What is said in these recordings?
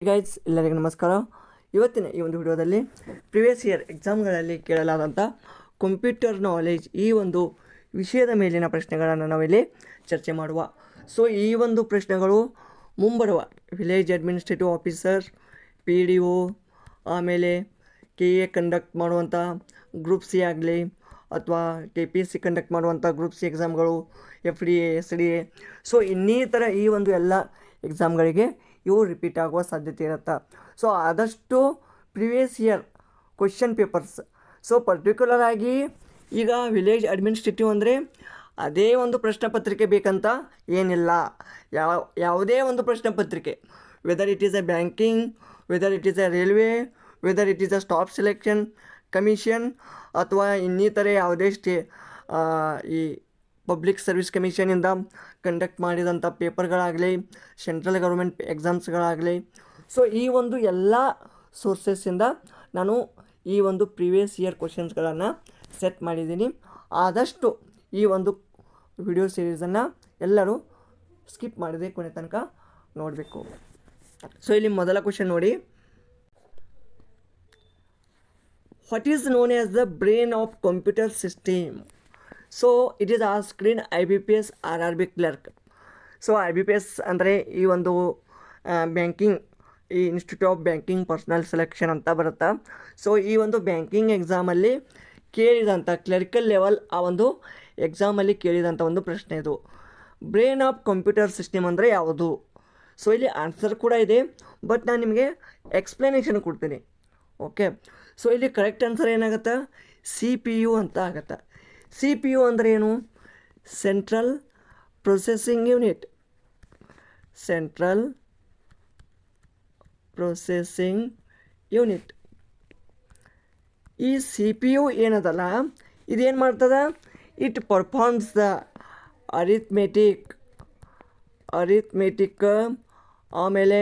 Guys ಎಲ್ಲರಿಗೂ ನಮಸ್ಕಾರ. ಇವತ್ತಿನ ಈ ಒಂದು ವಿಡಿಯೋದಲ್ಲಿ ಪ್ರಿವಿಯಸ್ ಇಯರ್ ಎಕ್ಸಾಮ್ಗಳಲ್ಲಿ ಕೇಳಲಾದಂಥ ಕಂಪ್ಯೂಟರ್ ನಾಲೆಜ್ ಈ ಒಂದು ವಿಷಯದ ಮೇಲಿನ ಪ್ರಶ್ನೆಗಳನ್ನು ನಾವಿಲ್ಲಿ ಚರ್ಚೆ ಮಾಡುವ. ಸೊ ಈ ಒಂದು ಪ್ರಶ್ನೆಗಳು ಮುಂಬರುವ ವಿಲೇಜ್ ಅಡ್ಮಿನಿಸ್ಟ್ರೇಟಿವ್ ಆಫೀಸರ್, PDO, ಆಮೇಲೆ KA ಕಂಡಕ್ಟ್ ಮಾಡುವಂಥ ಗ್ರೂಪ್ ಸಿ ಆಗಲಿ ಅಥವಾ KPSC ಕಂಡಕ್ಟ್ ಮಾಡುವಂಥ ಗ್ರೂಪ್ ಸಿ ಎಕ್ಸಾಮ್ಗಳು, FDA, SDA, ಸೊ ಇನ್ನಿತರ ಈ ಒಂದು ಎಲ್ಲ ಎಕ್ಸಾಮ್ಗಳಿಗೆ ಇವು ರಿಪೀಟ್ ಆಗುವ ಸಾಧ್ಯತೆ ಇರುತ್ತೆ. ಸೊ ಆದಷ್ಟು previous year question papers, so particular ಆಗಿ ಈಗ ವಿಲೇಜ್ ಅಡ್ಮಿನಿಸ್ಟ್ರೇಟಿವ್ ಅಂದರೆ ಅದೇ ಒಂದು ಪ್ರಶ್ನೆ ಪತ್ರಿಕೆ ಬೇಕಂತ ಏನಿಲ್ಲ. ಯಾವುದೇ ಒಂದು ಪ್ರಶ್ನೆ ಪತ್ರಿಕೆ, whether it is A banking, whether it is A railway, whether it is A staff selection commission ಅಥವಾ ಇನ್ನಿತರೆ ಯಾವುದೇ ಈ ಪಬ್ಲಿಕ್ ಸರ್ವಿಸ್ ಕಮಿಷನಿಂದ ಕಂಡಕ್ಟ್ ಮಾಡಿದಂಥ ಪೇಪರ್ಗಳಾಗಲಿ, ಸೆಂಟ್ರಲ್ ಗೌರ್ಮೆಂಟ್ ಎಕ್ಸಾಮ್ಸ್ಗಳಾಗಲಿ, ಸೊ ಈ ಒಂದು ಎಲ್ಲ ಸೋರ್ಸಸ್ಸಿಂದ ನಾನು ಈ ಒಂದು ಪ್ರಿವಿಯಸ್ ಇಯರ್ ಕ್ವಶನ್ಸ್ಗಳನ್ನು ಸೆಟ್ ಮಾಡಿದ್ದೀನಿ. ಆದಷ್ಟು ಈ ಒಂದು ವಿಡಿಯೋ ಸೀರೀಸನ್ನು ಎಲ್ಲರೂ ಸ್ಕಿಪ್ ಮಾಡದೆ ಕೊನೆ ತನಕ ನೋಡಬೇಕು. ಸೊ ಇಲ್ಲಿ ಮೊದಲ ಕ್ವಶನ್ ನೋಡಿ, what is known as the brain of computer system? So it is asked in IBPS RRB clerk. So IBPS ಅಂದರೆ ಈ ಒಂದು ಬ್ಯಾಂಕಿಂಗ್, ಈ institute of banking personal selection ಅಂತ ಬರುತ್ತೆ. ಸೊ ಈ ಒಂದು ಬ್ಯಾಂಕಿಂಗ್ ಎಕ್ಸಾಮಲ್ಲಿ ಕೇಳಿದಂಥ ಕ್ಲರಿಕಲ್ ಲೆವೆಲ್ ಆ ಒಂದು ಎಕ್ಸಾಮಲ್ಲಿ ಕೇಳಿದಂಥ ಒಂದು ಪ್ರಶ್ನೆ ಇದು. ಬ್ರೈನ್ ಆಫ್ ಕಂಪ್ಯೂಟರ್ ಸಿಸ್ಟಮ್ ಅಂದರೆ ಯಾವುದು? ಸೊ ಇಲ್ಲಿ ಆನ್ಸರ್ ಕೂಡ ಇದೆ, ಬಟ್ ನಾನು ನಿಮಗೆ ಎಕ್ಸ್ಪ್ಲನೇಷನ್ ಕೊಡ್ತೀನಿ. ಓಕೆ, ಸೊ ಇಲ್ಲಿ ಕರೆಕ್ಟ್ ಆನ್ಸರ್ ಏನಾಗುತ್ತೆ? CPU ಅಂತ ಆಗುತ್ತೆ. CPU ಅಂದರೆ ಏನು? Central processing unit. Central processing unit. ಈ CPU ಏನದಲ್ಲ, ಇದೇನು ಮಾಡ್ತದೆ? ಇಟ್ ಪರ್ಫಾರ್ಮ್ಸ್ ದ ಅರಿಥ್ಮೆಟಿಕ್, ಆಮೇಲೆ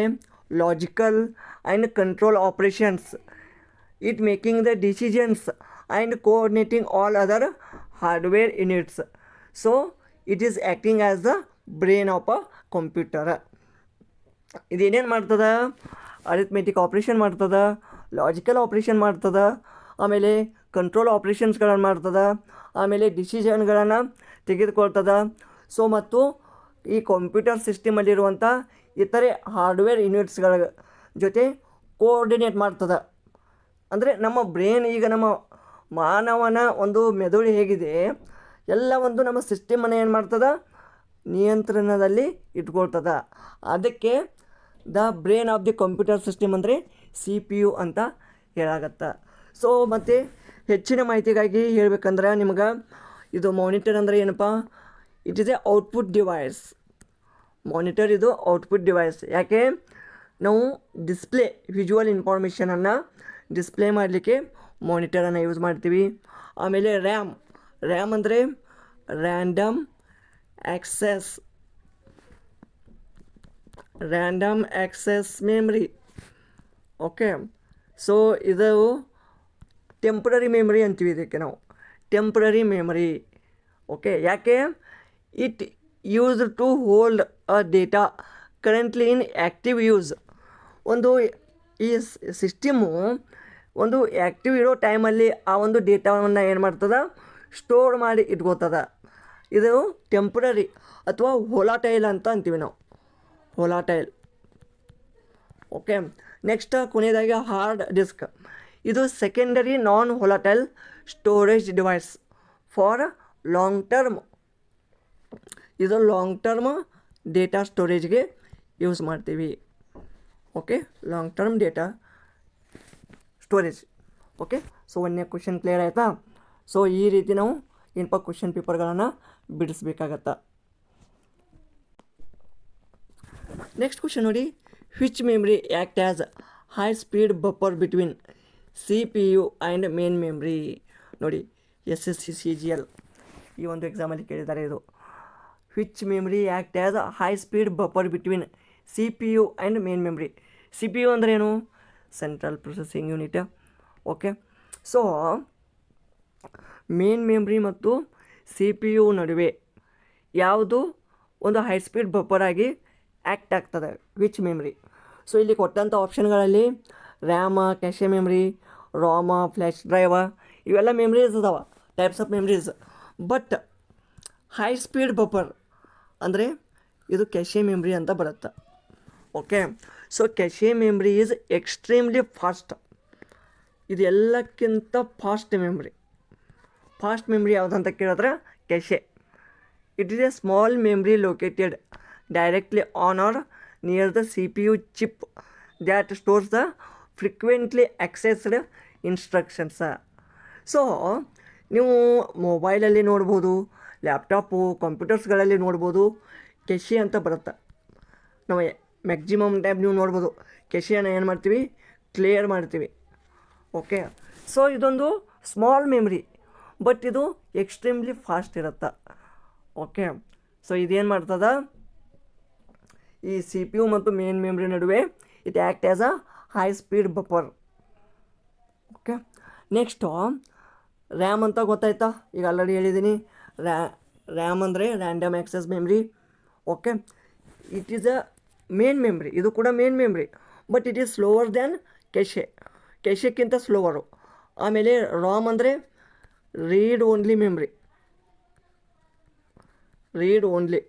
logical and control operations, it making the decisions and coordinating all other hardware units. So it is acting as the brain of a computer. ಇದೇನೇನು ಮಾಡ್ತದೆ? Arithmetic operation ಮಾಡ್ತದೆ, logical operation ಮಾಡ್ತದೆ, ಆಮೇಲೆ control ಆಪ್ರೇಷನ್ಸ್ಗಳನ್ನು ಮಾಡ್ತದೆ, ಆಮೇಲೆ ಡಿಸಿಷನ್ಗಳನ್ನು ತೆಗೆದುಕೊಳ್ತದೆ. So ಮತ್ತು ಈ ಕಂಪ್ಯೂಟರ್ ಸಿಸ್ಟಮಲ್ಲಿರುವಂಥ ಇತರೆ ಹಾರ್ಡ್ವೇರ್ ಯೂನಿಟ್ಸ್ಗಳ ಜೊತೆ ಕೋಆರ್ಡಿನೇಟ್ ಮಾಡ್ತದೆ. ಅಂದರೆ ನಮ್ಮ ಬ್ರೈನ್, ಈಗ ನಮ್ಮ ಮಾನವನ ಒಂದು ಮೆದುಳು ಹೇಗಿದೆ, ಎಲ್ಲ ಒಂದು ನಮ್ಮ ಸಿಸ್ಟಮನ್ನು ಏನು ಮಾಡ್ತದೆ? ನಿಯಂತ್ರಣದಲ್ಲಿ ಇಟ್ಕೊಳ್ತದೆ. ಅದಕ್ಕೆ the brain of the computer system ಅಂದರೆ CPU ಅಂತ ಹೇಳಾಗತ್ತೆ. ಸೊ ಮತ್ತು ಹೆಚ್ಚಿನ ಮಾಹಿತಿಗಾಗಿ ಹೇಳಬೇಕಂದ್ರೆ ನಿಮ್ಗೆ ಇದು ಮಾನಿಟರ್ ಅಂದರೆ ಏನಪ್ಪ? It is A output device. Monitor ಇದು ಔಟ್ಪುಟ್ ಡಿವೈಸ್. ಯಾಕೆ? ನಾವು ಡಿಸ್ಪ್ಲೇ, ವಿಜುವಲ್ ಇನ್ಫಾರ್ಮೇಷನನ್ನು ಡಿಸ್ಪ್ಲೇ ಮಾಡಲಿಕ್ಕೆ ಮಾನಿಟರನ್ನು ಯೂಸ್ ಮಾಡ್ತೀವಿ. ಆಮೇಲೆ ರ್ಯಾಮ್ ಅಂದರೆ random access memory. Okay, so ಇದು ಟೆಂಪ್ರರಿ ಮೆಮ್ರಿ ಅಂತೀವಿ ಇದಕ್ಕೆ ನಾವು, ಟೆಂಪ್ರರಿ ಮೆಮ್ರಿ. ಓಕೆ, ಯಾಕೆ? It use to hold a data currently in active use. ಒಂದು ಈ ಸಿಸ್ಟಮು ಒಂದು ಆ್ಯಕ್ಟಿವ್ ಇರೋ ಟೈಮಲ್ಲಿ ಆ ಒಂದು ಡೇಟಾವನ್ನು ಏನು ಮಾಡ್ತದೆ? ಸ್ಟೋರ್ ಮಾಡಿ ಇಟ್ಕೋತದೆ. ಇದು ಟೆಂಪ್ರರಿ ಅಥವಾ ವೋಲಾಟೈಲ್ ಅಂತ ಅಂತೀವಿ ನಾವು, ವೋಲಾಟೈಲ್. ಓಕೆ, ನೆಕ್ಸ್ಟ್ ಕೊನೆಯದಾಗಿ ಹಾರ್ಡ್ ಡಿಸ್ಕ್. ಇದು secondary non volatile storage device for long term. ಇದು ಲಾಂಗ್ ಟರ್ಮ್ ಡೇಟಾ ಸ್ಟೋರೇಜ್ಗೆ ಯೂಸ್ ಮಾಡ್ತೀವಿ. Okay, long term data storage. Okay, so ಒಂದನೇ ಕ್ವಶನ್ ಕ್ಲಿಯರ್ ಆಯಿತಾ? ಸೊ ಈ ರೀತಿ ನಾವು ಏನಪ್ಪ ಕ್ವಶನ್ ಪೇಪರ್ಗಳನ್ನು ಬಿಡಿಸ್ಬೇಕಾಗತ್ತೆ. ನೆಕ್ಸ್ಟ್ ಕ್ವಶನ್ ನೋಡಿ, which memory act as high speed buffer between CPU and main memory? ನೋಡಿ, SSC CGL ಈ ಒಂದು ಎಕ್ಸಾಮಲ್ಲಿ ಕೇಳಿದ್ದಾರೆ ಇದು. Which memory act as high speed buffer between CPU and main memory? CPU ಅಂದರೆ ಏನು? Central processing unit. Okay, so main memory ಮತ್ತು CPU ನಡುವೆ ಯಾವುದು ಒಂದು ಹೈ ಸ್ಪೀಡ್ ಬಫರ್ ಆಗಿ ಆ್ಯಕ್ಟ್ ಆಗ್ತದೆ? Which memory? ಸೊ ಇಲ್ಲಿ ಕೊಟ್ಟಂಥ ಆಪ್ಷನ್ಗಳಲ್ಲಿ RAM, cache memory, ROM, flash drive ಇವೆಲ್ಲ ಮೆಮ್ರೀಸ್ ಅದಾವೆ, types of memories. But high speed buffer ಅಂದರೆ ಇದು ಕ್ಯಾಶೆ ಮೆಮ್ರಿ ಅಂತ ಬರುತ್ತೆ. Okay, so cache memory is extremely fast. ಇದು ಎಲ್ಲಕ್ಕಿಂತ ಫಾಸ್ಟ್ ಮೆಮ್ರಿ. ಫಾಸ್ಟ್ ಮೆಮ್ರಿ ಯಾವುದಂತ ಕೇಳಿದ್ರೆ cache. It is a small memory located directly on or near the CPU chip that stores the frequently accessed instructions. So ನೀವು ಮೊಬೈಲಲ್ಲಿ ನೋಡ್ಬೋದು, laptop, ಕಂಪ್ಯೂಟರ್ಸ್ಗಳಲ್ಲಿ ನೋಡ್ಬೋದು, ಕ್ಯಾಶೆ ಅಂತ ಬರುತ್ತೆ. ನಾವು ಮ್ಯಾಕ್ಸಿಮಮ್ ಟೈಮ್ ನೀವು ನೋಡ್ಬೋದು ಕ್ಯಾಶೆಯನ್ನು ಏನು ಮಾಡ್ತೀವಿ, ಕ್ಲಿಯರ್ ಮಾಡ್ತೀವಿ. ಓಕೆ, ಸೊ ಇದೊಂದು ಸ್ಮಾಲ್ ಮೆಮ್ರಿ, ಬಟ್ ಇದು ಎಕ್ಸ್ಟ್ರೀಮ್ಲಿ ಫಾಸ್ಟ್ ಇರುತ್ತೆ. ಓಕೆ, ಸೊ ಇದೇನು ಮಾಡ್ತದೆ, ಈ CPU ಮತ್ತು ಮೇನ್ ಮೆಮ್ರಿ ನಡುವೆ it act as a high speed buffer. Okay, next RAM ಅಂತ ಗೊತ್ತಾಯ್ತಾ, ಈಗ ಆಲ್ರೆಡಿ ಹೇಳಿದ್ದೀನಿ. ರ್ಯಾಮ್ ಅಂದರೆ random access memory. Okay, it is a main memory, ಇದು ಕೂಡ main memory, but it is slower than cache, ಕ್ಯಾಶೆಕ್ಕಿಂತ slower. ಆಮೇಲೆ ರಾಮ್ ಅಂದರೆ read only memory, read only.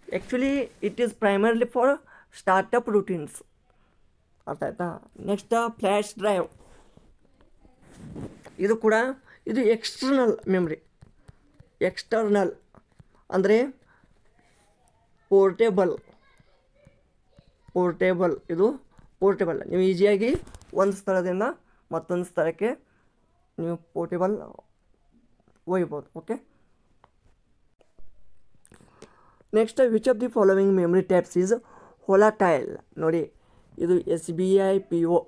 Actually it is primarily for startup routines. ಅರ್ಥ ಆಯ್ತಾ. Next flash drive, ಇದು ಕೂಡ ಇದು ಎಕ್ಸ್ಟರ್ನಲ್ ಮೆಮ್ರಿ. ಎಕ್ಸ್ಟರ್ನಲ್ ಅಂದರೆ ಪೋರ್ಟೇಬಲ್, ಇದು ಪೋರ್ಟೇಬಲ್. ನೀವು ಈಸಿಯಾಗಿ ಒಂದು ಸ್ಥಳದಿಂದ ಮತ್ತೊಂದು ಸ್ಥಳಕ್ಕೆ ನೀವು ಪೋರ್ಟೇಬಲ್ ಒಯ್ಬೋದು. Okay, next which of the following memory types is volatile. ನೋಡಿ, ಇದು SBI PO,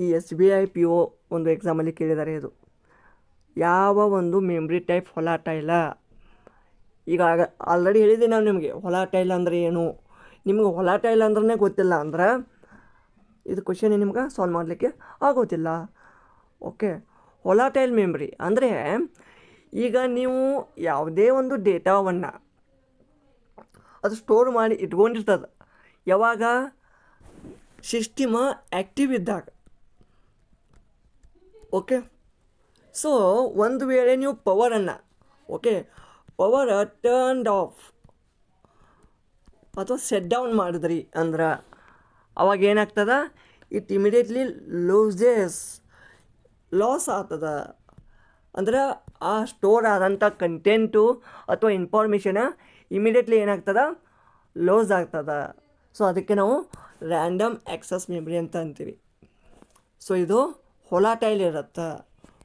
ಈ SBI PO ಒಂದು ಎಕ್ಸಾಮಲ್ಲಿ ಕೇಳಿದ್ದಾರೆ. ಇದು ಯಾವ ಒಂದು ಮೆಮ್ರಿ ಟೈಪ್ ಹೊಲಾಟೈಲ? ಈಗ ಆಲ್ರೆಡಿ ಹೇಳಿದ್ದೀನಿ ನಾನು ನಿಮಗೆ ಹೊಲಾಟೈಲ್ ಅಂದರೆ ಏನು. ನಿಮಗೆ ಹೊಲಾಟೈಲ್ ಅಂದ್ರೆ ಗೊತ್ತಿಲ್ಲ ಅಂದ್ರೆ ಇದು ಕ್ವಶನ್ ನಿಮ್ಗೆ ಸಾಲ್ವ್ ಮಾಡಲಿಕ್ಕೆ ಆಗೋದಿಲ್ಲ. ಓಕೆ, ಹೊಲಾಟೈಲ್ ಮೆಮ್ರಿ ಅಂದರೆ ಈಗ ನೀವು ಯಾವುದೇ ಒಂದು ಡೇಟಾವನ್ನು ಅದು ಸ್ಟೋರ್ ಮಾಡಿ ಇಟ್ಕೊಂಡಿರ್ತದೆ. ಯಾವಾಗ? ಸಿಸ್ಟಮ ಆ್ಯಕ್ಟಿವ್ ಇದ್ದಾಗ. ಓಕೆ, ಸೊ ಒಂದು ವೇಳೆ ನೀವು ಪವರನ್ನು ಪವರ್ ಟರ್ನ್ಡ್ ಆಫ್ ಅಥವಾ ಸೆಟ್ ಡೌನ್ ಮಾಡಿದ್ರಿ ಅಂದ್ರೆ ಅವಾಗ ಏನಾಗ್ತದೆ, ಇಟ್ ಇಮಿಡಿಯೇಟ್ಲಿ ಲಾಸ್ ಆಗ್ತದೆ. ಅಂದ್ರೆ ಆ ಸ್ಟೋರ್ ಆದಂಥ ಕಂಟೆಂಟು ಅಥವಾ ಇನ್ಫಾರ್ಮೇಷನ ಇಮಿಡಿಯೇಟ್ಲಿ ಏನಾಗ್ತದೆ, ಲೂಸ್ ಆಗ್ತದೆ. ಸೊ ಅದಕ್ಕೆ ನಾವು ರ್ಯಾಂಡಮ್ ಆ್ಯಕ್ಸಸ್ ಮೆಮ್ರಿ ಅಂತ ಅಂತೀವಿ. ಸೊ ಇದು ಹೊಲಾಟೈಲ್ ಇರುತ್ತೆ.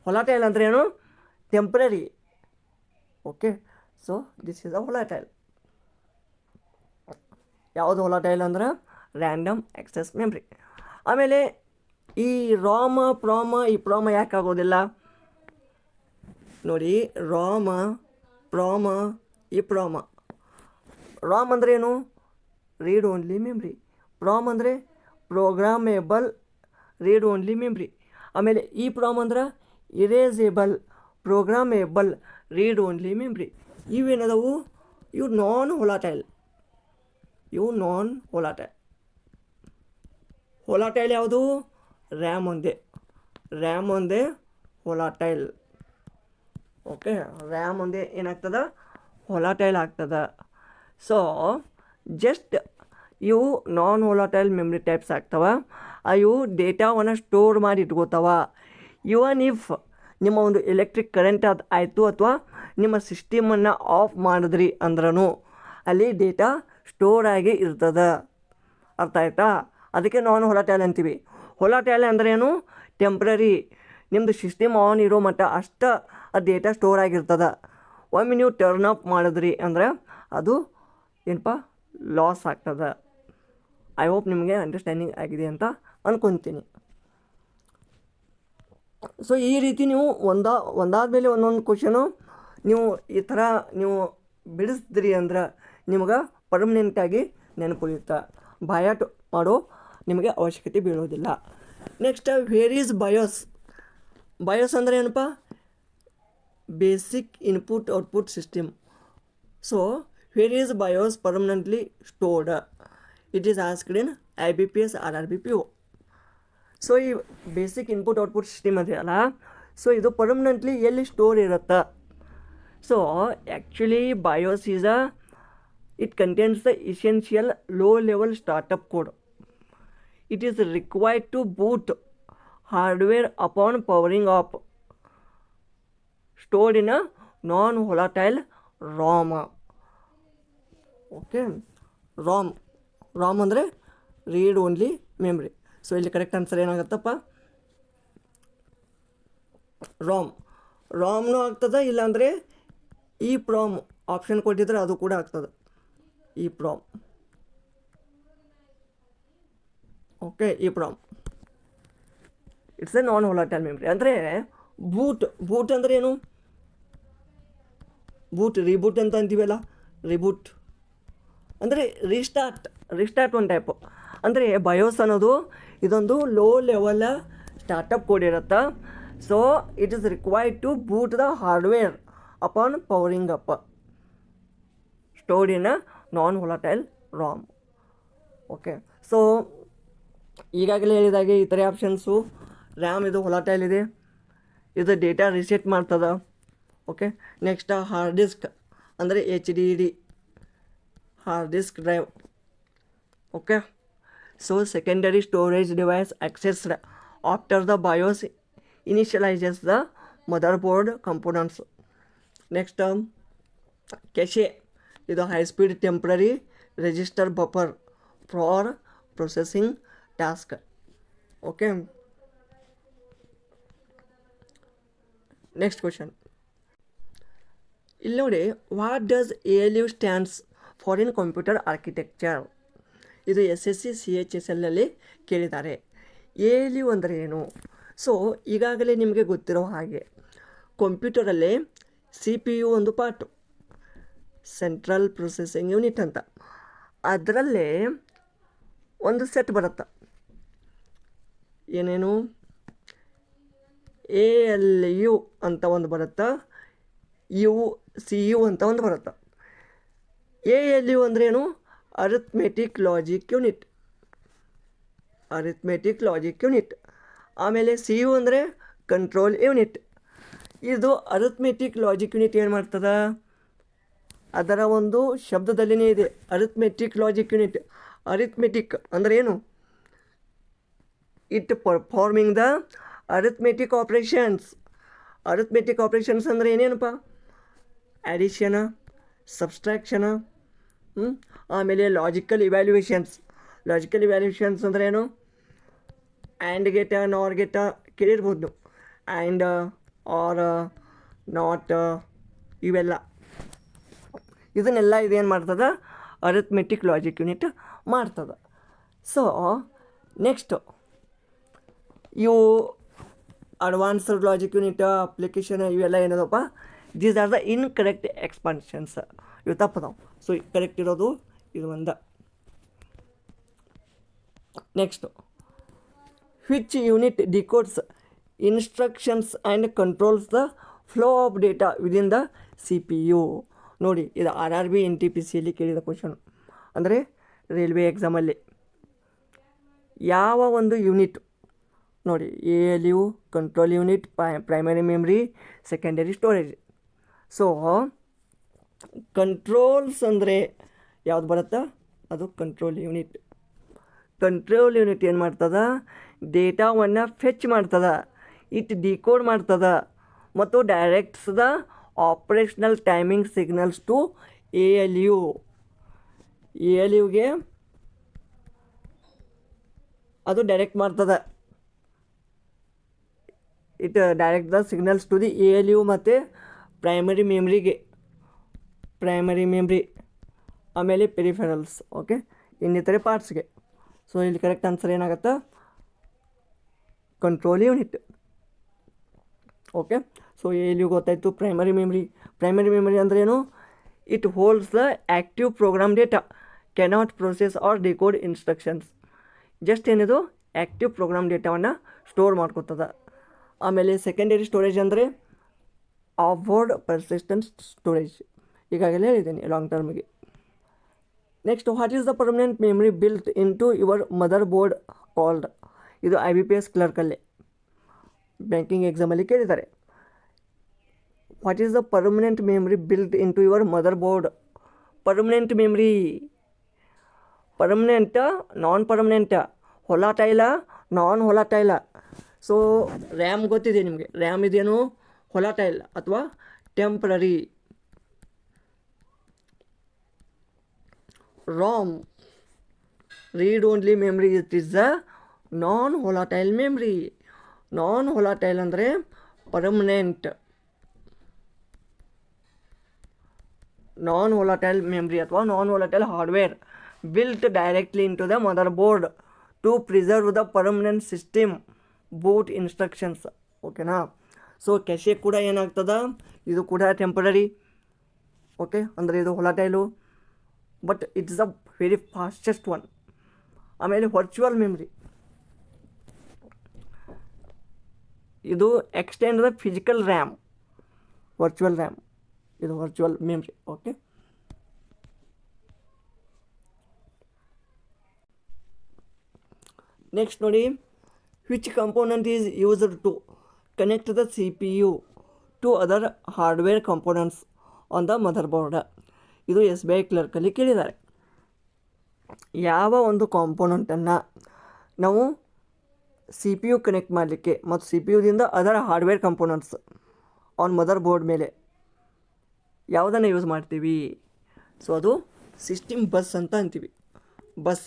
ಹೊಲಾಟೈಲ್ ಅಂದರೆ ಏನು? Temporary. Okay, so this is a volatile. ಯಾವುದು ಹೊಲಾಟೈಲ್ ಅಂದ್ರೆ ರ್ಯಾಂಡಮ್ ಆ್ಯಕ್ಸಸ್ ಮೆಮ್ರಿ. ಆಮೇಲೆ ಈ ರಾಮ, ಈ ಪ್ರಾಮ ಯಾಕೆ ಆಗೋದಿಲ್ಲ ನೋಡಿ. ಪ್ರಾಮ, ಈ ಪ್ರಾಮ. ರಾಮ್ ಅಂದರೆ ಏನು? Read only memory. ಪ್ರಾಮ್ ಅಂದರೆ ಪ್ರೋಗ್ರಾಮೇಬಲ್ ರೀಡ್ ಓನ್ಲಿ ಮೆಮ್ರಿ. ಆಮೇಲೆ ಈ ಪ್ರಾಮ್ ಅಂದ್ರೆ ಇರೇಸೇಬಲ್ ಪ್ರೋಗ್ರಾಮೇಬಲ್ ರೀಡ್ ಓನ್ಲಿ ಮೆಮ್ರಿ. ಇವೇನದವು? ಇವು ನಾನ್ ಹೊಲಾಟೈಲ್. ಹೊಲಾಟೈಲ್ ಯಾವುದು? ರ್ಯಾಮ್ ಒಂದೇ ಹೊಲಾಟೈಲ್. ಓಕೆ, ರ್ಯಾಮ್ ಒಂದೇ ಏನಾಗ್ತದೆ, ಹೊಲಾಟೈಲ್ ಆಗ್ತದೆ. ಸೊ ಜಸ್ಟ್ ಇವು ನಾನ್ ಹೊಲಾಟೈಲ್ ಮೆಮ್ರಿ ಟೈಪ್ಸ್ ಆಗ್ತವೆ. ಇವು ಡೇಟಾವನ್ನು ಸ್ಟೋರ್ ಮಾಡಿ ಇಟ್ಕೋತಾವ. ಇವನ್ ಇಫ್ ನಿಮ್ಮ ಒಂದು ಎಲೆಕ್ಟ್ರಿಕ್ ಕರೆಂಟ್ ಆಯಿತು ಅಥವಾ ನಿಮ್ಮ ಸಿಸ್ಟಮನ್ನು ಆಫ್ ಮಾಡಿದ್ರಿ ಅಂದ್ರೂ ಅಲ್ಲಿ ಡೇಟಾ ಸ್ಟೋರ್ ಆಗಿ ಇರ್ತದೆ. ಅರ್ಥ ಆಯ್ತಾ? ಅದಕ್ಕೆ ನಾನ್ ಹೊಲಾಟೈಲ್ ಅಂತೀವಿ. ಹೊಲಾಟೈಲ್ ಅಂದ್ರೇನು? ಟೆಂಪ್ರರಿ. ನಿಮ್ಮದು ಸಿಸ್ಟಮ್ ಆನ್ ಇರೋ ಮಟ್ಟ ಅಷ್ಟು ಆ ಡೇಟಾ ಸ್ಟೋರ್ ಆಗಿರ್ತದೆ. ಒಮ್ಮೆ ನೀವು ಟರ್ನ್ ಆಫ್ ಮಾಡಿದ್ರಿ ಅಂದರೆ ಅದು ಏನಪ್ಪ, ಲಾಸ್ ಆಗ್ತದೆ. ಐ ಹೋಪ್ ನಿಮಗೆ ಅಂಡರ್ಸ್ಟ್ಯಾಂಡಿಂಗ್ ಆಗಿದೆ ಅಂತ ಅಂದ್ಕೊತೀನಿ. ಸೊ ಈ ರೀತಿ ನೀವು ಒಂದಾದ ಮೇಲೆ ಒಂದೊಂದು ಕ್ವಶನು ನೀವು ಈ ಥರ ನೀವು ಬಿಡಿಸಿದ್ರಿ ಅಂದ್ರೆ ನಿಮ್ಗೆ ಪರ್ಮನೆಂಟಾಗಿ ನೆನಪುಳಿಯುತ್ತೆ. ಬಾಯಾಟ ಮಾಡೋ ನಿಮಗೆ ಅವಶ್ಯಕತೆ ಬೀಳೋದಿಲ್ಲ. ನೆಕ್ಸ್ಟ್, ವೇರ್ ಈಸ್ ಬಯೋಸ್ ಅಂದರೆ ಏನಪ್ಪ? Basic input output system. So where is BIOS permanently stored? It is asked in IBPS or RRBPO. So ಈ ಬೇಸಿಕ್ ಇನ್ಪುಟ್ ಔಟ್ಪುಟ್ ಸಿಸ್ಟಮ್ ಅದೆಯಲ್ಲ, ಸೊ ಇದು ಪರ್ಮನೆಂಟ್ಲಿ ಎಲ್ಲಿ ಸ್ಟೋರ್ ಇರುತ್ತೆ? So actually BIOS is it contains the essential low level startup code. It is required to boot hardware upon powering up, stored in a non volatile ROM. Okay, ROM ಅಂದರೆ read only memory. So ಇಲ್ಲಿ correct answer ಏನಾಗುತ್ತಪ್ಪ? ರಾಮ್ನೂ ಆಗ್ತದೆ, ಇಲ್ಲಾಂದರೆ ಈ ಪ್ರಾಮ್ option ಕೊಟ್ಟಿದ್ರೆ ಅದು ಕೂಡ ಆಗ್ತದೆ, ಈ ಪ್ರಾಮ್. ಓಕೆ, ಈ ಪ್ರಾಮ್ it's A non volatile memory. ಅಂದರೆ ಬೂಟ್ ಅಂದರೆ ಏನು? ರೀಬೂಟ್ ಅಂತ ಅಂತೀವಲ್ಲ, ರಿಬೂಟ್ ಅಂದರೆ ರಿಸ್ಟಾರ್ಟ್ ಒಂದು ಟೈಪು. ಅಂದರೆ ಬಯೋಸ್ ಅನ್ನೋದು ಇದೊಂದು ಲೋ ಲೆವೆಲ್ ಸ್ಟಾರ್ಟಪ್ ಕೋಡ್ ಇರುತ್ತೆ. So it is required to boot the hardware upon powering up, stored in a non volatile ROM. Okay, so ಈಗಾಗಲೇ ಹೇಳಿದಾಗೆ ಈ ಥರ ಆಪ್ಷನ್ಸು. ರ್ಯಾಮ್ ಇದು ಹೊಲಾಟೈಲ್ ಇದೆ, ಇದು ಡೇಟಾ ರಿಸೆಟ್ ಮಾಡ್ತದೆ. ಓಕೆ, ನೆಕ್ಸ್ಟ್ ಹಾರ್ಡ್ ಡಿಸ್ಕ್ ಅಂದರೆ HDD, hard disk drive. Okay, so secondary storage device accessed after the BIOS initializes the motherboard components. Next cache, ಇದು high speed temporary register buffer for processing task. Okay, next question ಇಲ್ಲಿ ನೋಡಿ. What does ALU stands for in computer architecture? ಇದು SSC CHSLನಲ್ಲಿ ಕೇಳಿದ್ದಾರೆ. ALU ಅಂದರೆ ಏನು? So ಈಗಾಗಲೇ ನಿಮಗೆ ಗೊತ್ತಿರೋ ಹಾಗೆ ಕಂಪ್ಯೂಟರಲ್ಲಿ CPU ಒಂದು ಪಾರ್ಟು, ಸೆಂಟ್ರಲ್ ಪ್ರೊಸೆಸಿಂಗ್ ಯೂನಿಟ್ ಅಂತ. ಅದರಲ್ಲೇ ಒಂದು ಸೆಟ್ ಬರುತ್ತೆ, ಏನೇನು ALU ಅಂತ ಒಂದು ಬರುತ್ತೆ, CU ಅಂತ ಒಂದು ಬರುತ್ತೆ. ALU ಅಂದ್ರೆ ಏನು? Arithmetic logic unit. ಆಮೇಲೆ CU ಅಂದರೆ ಕಂಟ್ರೋಲ್ ಯೂನಿಟ್. ಇದು ಅರಿಥ್ಮೆಟಿಕ್ ಲಾಜಿಕ್ ಯೂನಿಟ್ ಏನು ಮಾಡ್ತದೆ? ಅದರ ಒಂದು ಶಬ್ದದಲ್ಲಿನೇ ಇದೆ, ಅರಿಥ್ಮೆಟಿಕ್ ಲಾಜಿಕ್ ಯೂನಿಟ್. ಅರಿಥ್ಮೆಟಿಕ್ ಅಂದರೆ ಏನು? It performing the arithmetic operations. Arithmetic operations ಅಂದರೆ ಏನೇನಪ್ಪ? ಅಡಿಷನ, ಸಬ್ಸ್ಟ್ರಾಕ್ಷನ, ಆಮೇಲೆ ಲಾಜಿಕಲ್ ಇವ್ಯಾಲ್ಯೂಯೇಷನ್ಸ್ ಅಂದರೆ ಏನು? ಆ್ಯಂಡ್ ಗೆಟ, ನಾರ್ ಗೆಟ ಕೇಳಿರ್ಬೋದು. ಆ್ಯಂಡ್, ಆರ್, ನಾಟ್, ಇವೆಲ್ಲ ಇದನ್ನೆಲ್ಲ ಇದೇನು ಮಾಡ್ತದೆ? ಅರಿಥ್ಮೆಟಿಕ್ ಲಾಜಿಕ್ ಯೂನಿಟ್ ಮಾಡ್ತದೆ. ಸೊ ನೆಕ್ಸ್ಟು ಇವು ಅಡ್ವಾನ್ಸ್ಡ್ ಲಾಜಿಕ್ ಯೂನಿಟ್, ಅಪ್ಲಿಕೇಶನ್, ಇವೆಲ್ಲ ಏನದಪ್ಪ? These are the incorrect expansions. ಇವು ತಪ್ಪದಾವು. ಸೊ ಕರೆಕ್ಟ್ ಇರೋದು ಇದು ಒಂದು. Next which unit decodes instructions and controls the flow of data within the CPU? ನೋಡಿ, ಇದು RRB NTPCಯಲ್ಲಿ ಕೇಳಿದ ಕ್ವಶನ್. ಅಂದರೆ ರೈಲ್ವೆ ಎಕ್ಸಾಮಲ್ಲಿ ಯಾವ ಒಂದು ಯೂನಿಟ್ ನೋಡಿ, ALU, control unit, primary memory, secondary storage. So controls ಅಂದರೆ ಯಾವ್ದು ಬರುತ್ತಾ? ಅದು ಕಂಟ್ರೋಲ್ ಯೂನಿಟ್. ಕಂಟ್ರೋಲ್ ಯೂನಿಟ್ ಏನು ಮಾಡ್ತದೆ? ಡೇಟಾವನ್ನು ಫೆಚ್ ಮಾಡ್ತದೆ, ಇಟ್ ಡಿಕೋಡ್ ಮಾಡ್ತದೆ ಮತ್ತು directs the operational timing signals to ALUಗೆ ಅದು ಡೈರೆಕ್ಟ್ ಮಾಡ್ತದೆ. It direct the signals to the ALU ಮತ್ತು ಪ್ರೈಮರಿ ಮೆಮ್ರಿ ಆಮೇಲೆ ಪೆರಿಫೆರಲ್ಸ್. ಓಕೆ, ಇನ್ನಿತರೆ ಪಾರ್ಟ್ಸ್ಗೆ. ಸೊ ಇಲ್ಲಿ ಕರೆಕ್ಟ್ ಆನ್ಸರ್ ಏನಾಗುತ್ತೆ? Control unit. Okay, so ALU ಗೊತ್ತಾಯಿತು. ಪ್ರೈಮರಿ ಮೆಮ್ರಿ ಅಂದ್ರೇನು? It holds the active program data, cannot process or decode instructions. Just ಏನಿದು active program ಡೇಟಾವನ್ನು ಸ್ಟೋರ್ ಮಾಡ್ಕೊತದ. ಆಮೇಲೆ ಸೆಕೆಂಡರಿ ಸ್ಟೋರೇಜ್ ಅಂದರೆ ಆಫ್ಬೋರ್ಡ್ ಪರ್ಸಿಸ್ಟೆಂಟ್ ಸ್ಟೋರೇಜ್, ಈಗಾಗಲೇ ಹೇಳಿದ್ದೀನಿ ಲಾಂಗ್ ಟರ್ಮ್ಗೆ. Next what is the permanent memory built into your motherboard called. ಇದು IBPS ಕ್ಲರ್ಕಲ್ಲಿ ಬ್ಯಾಂಕಿಂಗ್ ಎಕ್ಸಾಮಲ್ಲಿ ಕೇಳಿದ್ದಾರೆ. What is the permanent memory built into your motherboard. Permanent memory, permanent, non permanent, volatile, non volatile. So RAM ಗೊತ್ತಿದೆ ನಿಮಗೆ, RAM ಇದೇನು volatile ಅಥವಾ temporary. ROM, read only memory, it is the non volatile memory. Non volatile ಅಂದರೆ permanent. Non volatile memory ಅಥವಾ non volatile hardware built directly into the motherboard to preserve the permanent system boot instructions. ಓಕೆನಾ. So cache ಕೂಡ ಏನಾಗ್ತದ, ಇದು ಕೂಡ temporary. Okay, ಅಂದರೆ ಇದು volatile, but it's the very fastest one. ಆಮೇಲೆ ವರ್ಚುವಲ್ ಮೆಮ್ರಿ, ಇದು extend the physical RAM. Virtual RAM, ಇದು ವರ್ಚುವಲ್ ಮೆಮ್ರಿ. ಓಕೆ, ನೆಕ್ಸ್ಟ್ ನೋಡಿ, which component is used to connect the CPU to other hardware components on the motherboard. ಇದು SBI ಕ್ಲರ್ಕಲ್ಲಿ ಕೇಳಿದ್ದಾರೆ. ಯಾವ ಒಂದು ಕಾಂಪೋನೆಂಟನ್ನು ನಾವು CPU ಕನೆಕ್ಟ್ ಮಾಡಲಿಕ್ಕೆ ಮತ್ತು CPUದಿಂದ other hardware components on mother board ಮೇಲೆ ಯಾವುದನ್ನು ಯೂಸ್ ಮಾಡ್ತೀವಿ? ಸೊ ಅದು ಸಿಸ್ಟಮ್ ಬಸ್ ಅಂತ ಅಂತೀವಿ. Bus,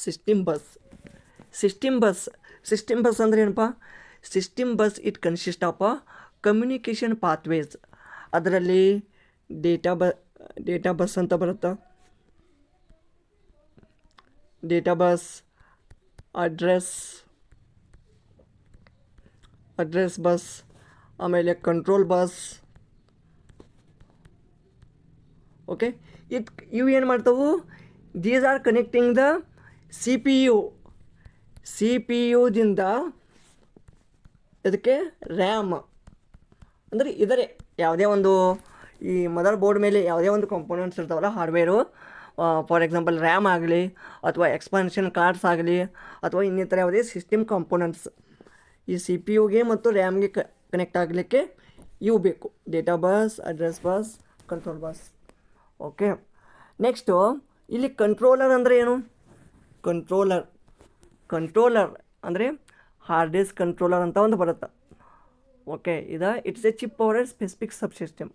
system bus. System bus ಅಂದರೆ ಏನಪ್ಪ? System bus it consist of communication pathways. ಅದರಲ್ಲಿ ಡೇಟಾ ಬಸ್ ಅಂತ ಬರುತ್ತೆ, ಡೇಟಾ ಬಸ್, ಅಡ್ರೆಸ್ ಬಸ್, ಆಮೇಲೆ ಕಂಟ್ರೋಲ್ ಬಸ್. ಓಕೆ, ಇವು ಏನು ಮಾಡ್ತಾವು? These are connecting the CPU ದಿಂದ ಇದಕ್ಕೆ ರ್ಯಾಮ್. ಅಂದರೆ ಇದರೇ ಯಾವುದೇ ಒಂದು ಈ ಮದರ್ ಬೋರ್ಡ್ ಮೇಲೆ ಯಾವುದೇ ಒಂದು ಕಂಪೋನೆಂಟ್ಸ್ ಇರ್ತಾವಲ್ಲ ಹಾರ್ಡ್ವೇರು, ಫಾರ್ ಎಕ್ಸಾಂಪಲ್ ರ್ಯಾಮ್ ಆಗಲಿ ಅಥವಾ ಎಕ್ಸ್ಪಾನ್ಷನ್ ಕಾರ್ಡ್ಸ್ ಆಗಲಿ ಅಥವಾ ಇನ್ನಿತರ ಯಾವುದೇ ಸಿಸ್ಟಮ್ ಕಂಪೋನೆಂಟ್ಸ್ ಈ CPUಗೆ ಮತ್ತು ರ್ಯಾಮ್ಗೆ ಕನೆಕ್ಟ್ ಆಗಲಿಕ್ಕೆ ಇವು ಬೇಕು. Data bus, address bus, control bus. Okay, next ಇಲ್ಲಿ ಕಂಟ್ರೋಲರ್ ಅಂದರೆ ಏನು? ಕಂಟ್ರೋಲರ್ ಅಂದರೆ ಹಾರ್ಡ್ ಡಿಸ್ಕ್ ಕಂಟ್ರೋಲರ್ ಅಂತ ಒಂದು ಬರುತ್ತೆ. Okay, it's A chip power specific sub system.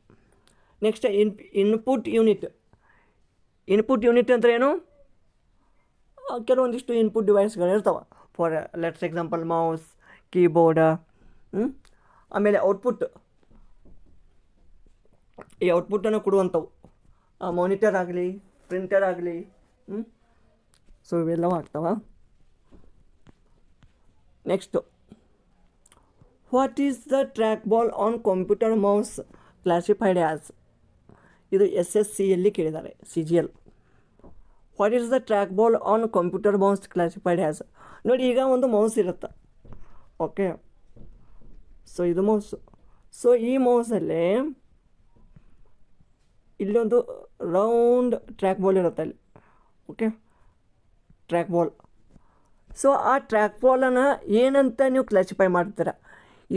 Next input unit ಅಂದರೆ ಏನು? ಕೆಲವೊಂದಿಷ್ಟು ಇನ್ಪುಟ್ ಡಿವೈಸ್ಗಳು ಇರ್ತಾವೆ. For let's example mouse, keyboard. ಆಮೇಲೆ ಔಟ್ಪುಟ್, ಈ ಔಟ್ಪುಟ್ಟನ್ನು ಕೊಡುವಂಥವು ಮಾನಿಟರ್ ಆಗಲಿ, ಪ್ರಿಂಟರ್ ಆಗಲಿ. ಸೊ ಇವೆಲ್ಲವೂ ಆಗ್ತಾವ. Next, what is the track ball on computer mouse classified as? ಇದು SSCಯಲ್ಲಿ ಕೇಳಿದ್ದಾರೆ, CGL. What is the track ball on computer mouse classified as? ನೋಡಿ, ಈಗ ಒಂದು ಮೌಸ್ ಇರುತ್ತೆ. ಓಕೆ, ಸೊ ಇದು ಮೌಸು. ಸೊ ಈ ಮೌಸಲ್ಲಿ ಇಲ್ಲೊಂದು ರೌಂಡ್ ಟ್ರ್ಯಾಕ್ ಬಾಲ್ ಇರುತ್ತೆ ಅಲ್ಲಿ. Okay, track ball. ಸೊ ಆ ಟ್ರ್ಯಾಕ್ ಬಾಲನ್ನು ಏನಂತ ನೀವು ಕ್ಲಾಸಿಫೈ ಮಾಡ್ತೀರಾ?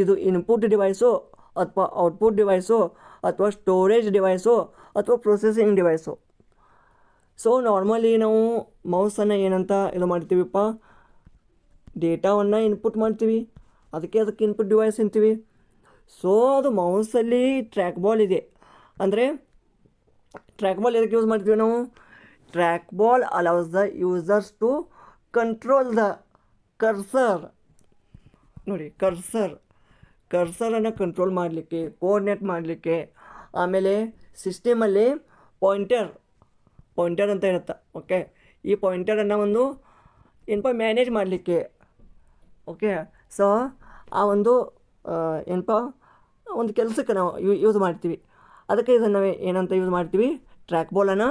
ಇದು ಇನ್ಪುಟ್ ಡಿವೈಸು ಅಥವಾ ಔಟ್ಪುಟ್ ಡಿವೈಸು ಅಥವಾ ಸ್ಟೋರೇಜ್ ಡಿವೈಸು ಅಥವಾ ಪ್ರೊಸೆಸಿಂಗ್ ಡಿವೈಸು? ಸೊ ನಾರ್ಮಲಿ ನಾವು ಮೌಸನ್ನು ಏನಂತ ಇದು ಮಾಡ್ತೀವಿಪ್ಪ? ಡೇಟಾವನ್ನು ಇನ್ಪುಟ್ ಮಾಡ್ತೀವಿ, ಅದಕ್ಕೆ ಇನ್ಪುಟ್ ಡಿವೈಸ್ ಅಂತೀವಿ. ಸೊ ಅದು ಮೌಸಲ್ಲಿ ಟ್ರ್ಯಾಕ್ ಬಾಲ್ ಇದೆ ಅಂದರೆ ಟ್ರ್ಯಾಕ್ ಬಾಲ್ ಎದಕ್ಕೆ ಯೂಸ್ ಮಾಡ್ತೀವಿ ನಾವು? Track ball allows the users to control the cursor. ನೋಡಿ, ಕರ್ಸರನ್ನು ಕಂಟ್ರೋಲ್ ಮಾಡಲಿಕ್ಕೆ, ಕೋಆರ್ಡಿನೇಟ್ ಮಾಡಲಿಕ್ಕೆ. ಆಮೇಲೆ ಸಿಸ್ಟಮಲ್ಲಿ ಪಾಯಿಂಟರ್ ಅಂತ ಇರುತ್ತೆ. ಓಕೆ, ಈ ಪಾಯಿಂಟರನ್ನು ಒಂದು ಏನಪ್ಪ ಮ್ಯಾನೇಜ್ ಮಾಡಲಿಕ್ಕೆ. ಓಕೆ, ಸೊ ಆ ಒಂದು ಏನಪ್ಪ ಒಂದು ಕೆಲಸಕ್ಕೆ ನಾವು ಯೂಸ್ ಮಾಡ್ತೀವಿ. ಅದಕ್ಕೆ ಇದನ್ನು ಏನಂತ ಯೂಸ್ ಮಾಡ್ತೀವಿ? ಟ್ರ್ಯಾಕ್ ಬಾಲನ್ನು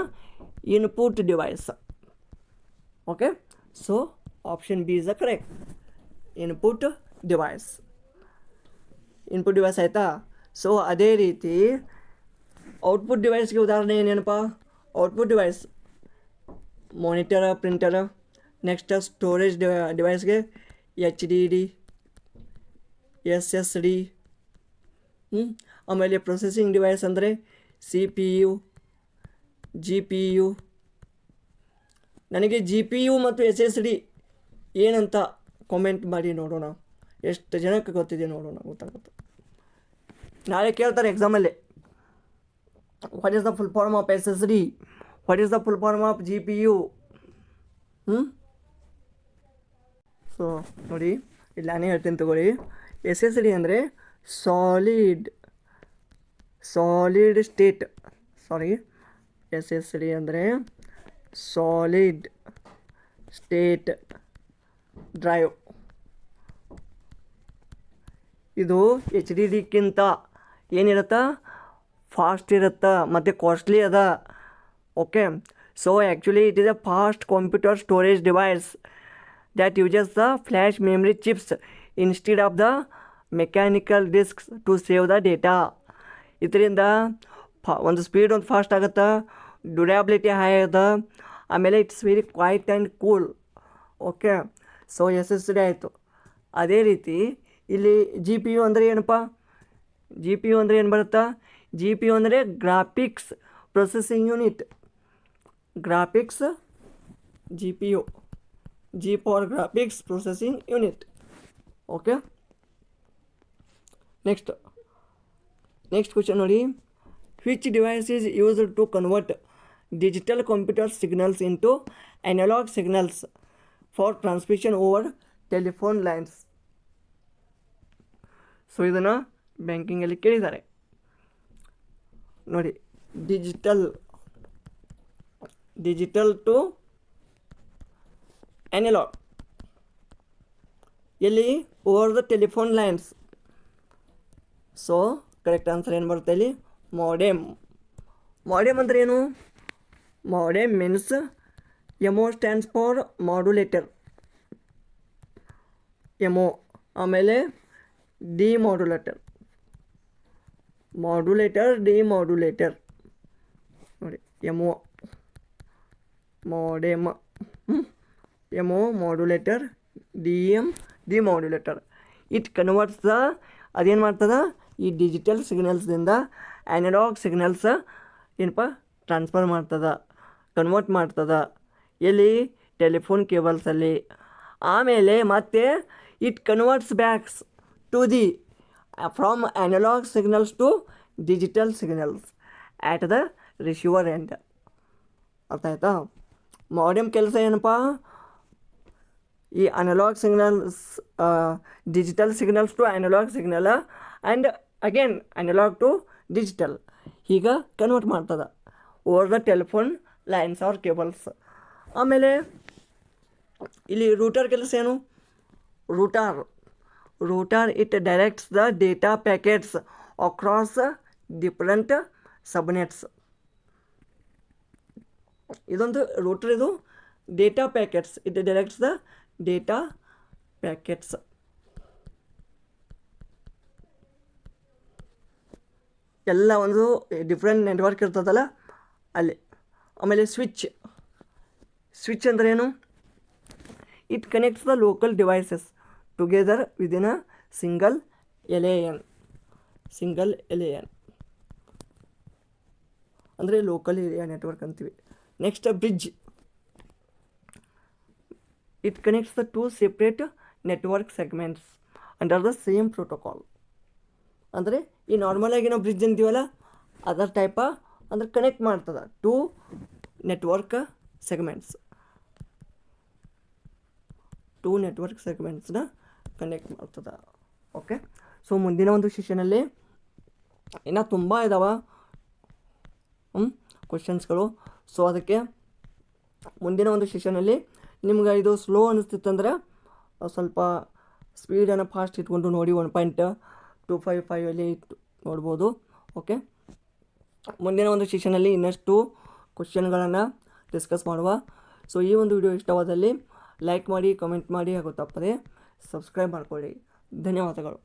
input device. Okay, so option B is the correct, input device ಆಯಿತಾ? ಸೊ ಅದೇ ರೀತಿ ಔಟ್ಪುಟ್ ಡಿವೈಸ್ಗೆ ಉದಾಹರಣೆ ಏನೇನಪ್ಪ? Output device monitor printer. Next storage ಡಿವೈಸ್ಗೆ HDD, SSD. ಆಮೇಲೆ ಪ್ರೊಸೆಸಿಂಗ್ ಡಿವೈಸ್ ಅಂದರೆ CPU, GPU. ನನಗೆ GPU ಮತ್ತು SSD ಏನಂತ ಕಾಮೆಂಟ್ ಮಾಡಿ ನೋಡೋಣ, ಎಷ್ಟು ಜನಕ್ಕೆ ಗೊತ್ತಿದೆ ನೋಡೋಣ, ಗೊತ್ತಾಗುತ್ತೆ. ನಾಳೆ ಕೇಳ್ತಾರೆ ಎಕ್ಸಾಮಲ್ಲಿ, what is the full form of SSD, what is the full form of GPU. So ನೋಡಿ, ಇಲ್ಲಿ ನಾನೇ ಹೇಳ್ತೀನಿ ತಗೊಳ್ಳಿ. SSD ಅಂದರೆ ಸಾಲಿಡ್ ಸ್ಟೇಟ್, SSD ಅಂದರೆ ಸಾಲಿಡ್ ಸ್ಟೇಟ್ ಡ್ರೈವ್. ಇದು HDDಕ್ಕಿಂತ ಏನಿರುತ್ತಾ ಫಾಸ್ಟ್ ಇರುತ್ತೆ ಮತ್ತು ಕಾಸ್ಟ್ಲಿ ಅದ. Okay, so actually it is a fast computer storage device that uses the flash memory chips instead of the mechanical disks to save the data. ಇದರಿಂದ ಒಂದು speed ಒಂದು fast ಆಗುತ್ತೆ, ಡ್ಯೂರಬಿಲಿಟಿ ಹೈ ಅದ, ಆಮೇಲೆ it's very quiet and cool. Okay, so SSD ಆಯಿತು. ಅದೇ ರೀತಿ ಇಲ್ಲಿ GPU ಅಂದರೆ ಏನಪ್ಪ, GPU ಅಂದರೆ ಏನು ಬರುತ್ತಾ, GPU ಅಂದರೆ graphics processing unit. Graphics GPU, G for graphics processing unit. Okay, next question ನೋಡಿ. Which device is used to convert digital computer signals into analog signals for transmission over telephone lines? So ಇದನ್ನು ಬ್ಯಾಂಕಿಂಗಲ್ಲಿ ಕೇಳಿದ್ದಾರೆ ನೋಡಿ. Digital to analog, ಎಲ್ಲಿ over the telephone lines. So correct answer ಏನು ಬರುತ್ತೆ ಇಲ್ಲಿ, modem. Modem ಅಂದರೆ ಏನು, modem means MO stands for modulator, MO. ಆಮೇಲೆ ಡಿಮಾಡ್ಯುಲೇಟರ್ ನೋಡಿ, MO modem, MO modulator, demodulator. It converts the, ಅದೇನು ಮಾಡ್ತದ, ಈ ಡಿಜಿಟಲ್ ಸಿಗ್ನಲ್ಸ್ದಿಂದ ಆ್ಯನಲಾಗ್ ಸಿಗ್ನಲ್ಸ್ ಏನಪ್ಪ ಟ್ರಾನ್ಸ್ಫರ್ ಮಾಡ್ತದ, ಕನ್ವರ್ಟ್ ಮಾಡ್ತದ. ಎಲ್ಲಿ, ಟೆಲಿಫೋನ್ ಕೇಬಲ್ಸಲ್ಲಿ. ಆಮೇಲೆ ಮತ್ತೆ it converts backs to the from analog signals to digital signals at the receiver end. ಅರ್ಥ ಆಯ್ತಾ? ಮೋಡೆಮ್ ಕೆಲಸ ಏನಪ್ಪ, ಈ analog signals, digital signals to analog signal and again analog to digital ಈಗ ಕನ್ವರ್ಟ್ ಮಾಡ್ತದೆ over the telephone lines or cables. ಆಮೇಲೆ ಇಲ್ಲಿ router ಕೆಲಸ ಏನು, router it directs the data packets across different subnets. ಇದೊಂದು ರೂಟರ್, ಇದು data packets, it directs the data packets. ಎಲ್ಲ ಒಂದು ಡಿಫ್ರೆಂಟ್ ನೆಟ್ವರ್ಕ್ ಇರ್ತದಲ್ಲ ಅಲ್ಲಿ. ಆಮೇಲೆ ಸ್ವಿಚ್ ಅಂದರೆ ಏನು, it connects the local devices together within a single LAN ಅಂದರೆ ಲೋಕಲ್ ಏರಿಯಾ ನೆಟ್ವರ್ಕ್ ಅಂತೀವಿ. Next bridge, it connects the two separate network segments under the same protocol. ಅಂದರೆ ಈ ನಾರ್ಮಲಾಗಿ ನಾವು ಬ್ರಿಡ್ಜ್ ಅಂತೀವಲ್ಲ ಅದರ್ ಟೈಪ, ಅಂದರೆ ಕನೆಕ್ಟ್ ಮಾಡ್ತದೆ ಟೂ ನೆಟ್ವರ್ಕ್ ಸೆಗ್ಮೆಂಟ್ಸ್ನ ಕನೆಕ್ಟ್ ಮಾಡ್ತದೆ. ಓಕೆ, ಸೊ ಮುಂದಿನ ಒಂದು ಸೆಷನಲ್ಲಿ ಇನ್ನೂ ತುಂಬ ಇದ್ದಾವೆ ಕ್ವಶನ್ಸ್ಗಳು. ಸೊ ಅದಕ್ಕೆ ಮುಂದಿನ ಒಂದು ಸೆಷನಲ್ಲಿ ನಿಮ್ಗೆ ಇದು ಸ್ಲೋ ಅನ್ನಿಸ್ತಿತ್ತಂದ್ರೆ ಸ್ವಲ್ಪ ಸ್ಪೀಡನ್ನು ಫಾಸ್ಟ್ ಇಟ್ಕೊಂಡು ನೋಡಿ, 1.255 ನೋಡ್ಬೋದು. ಓಕೆ, ಮುಂದಿನ ಒಂದು ಸೆಷನಲ್ಲಿ ಇನ್ನಷ್ಟು ಕ್ವಶನ್ಗಳನ್ನು ಡಿಸ್ಕಸ್ ಮಾಡುವ. ಸೊ ಈ ಒಂದು ವಿಡಿಯೋ ಇಷ್ಟವಾದಲ್ಲಿ ಲೈಕ್ ಮಾಡಿ, ಕಮೆಂಟ್ ಮಾಡಿ, ಹಾಗೂ ತಪ್ಪದೆ ಸಬ್ಸ್ಕ್ರೈಬ್ ಮಾಡಿಕೊಳ್ಳಿ. ಧನ್ಯವಾದಗಳು.